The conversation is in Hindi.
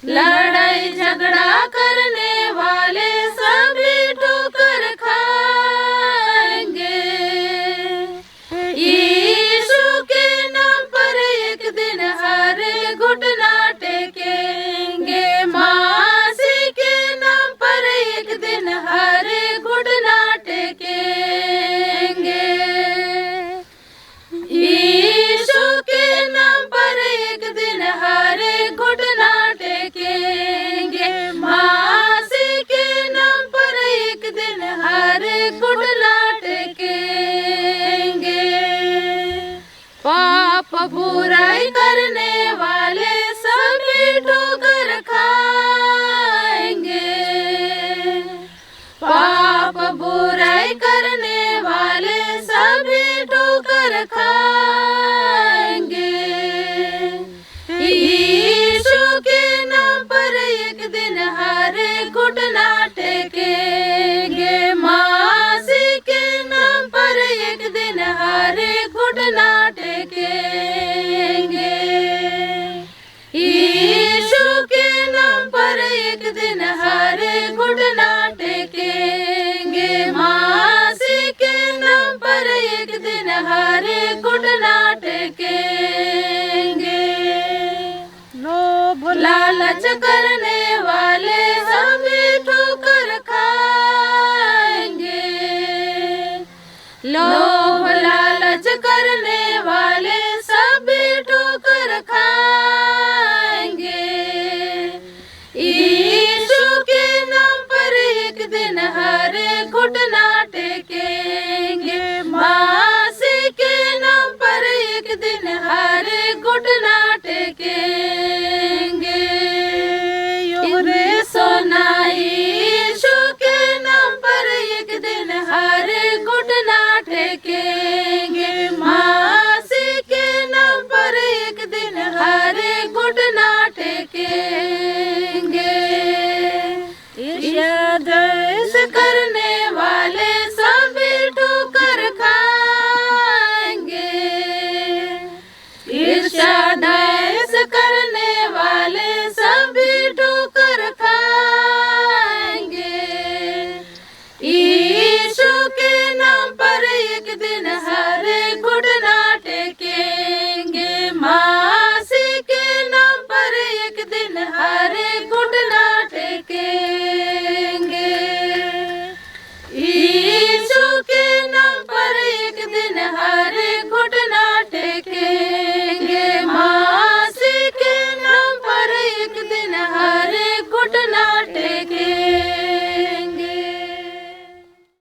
लड़ाई झगड़ा करने वाले सभी ठोकर खाएंगे। यीशु के नाम पर एक दिन हर घुटना टेकेंगे। मसीह के नाम पर एक दिन हर घुटना टेकेंगे। यीशु के नाम पर एक दिन हर घुटना टेकेंगे। मसीह के नाम पर एक दिन हर घुटना टेकेंगे। पाप बुराई करने वाले सभी ठोकर खाएंगे। पाप बुराई करने वाले सभी ठोकर खाएंगे। यीशु के नाम पर एक दिन हर घुटना टेकेंगे। मसीह के नाम पर एक दिन हर घुटना टेकेंगे। यीशु के नाम पर एक दिन हर घुटना टेकेंगे। मसीह के नाम पर एक दिन हर घुटना टेकेंगे। लोभ लालच करने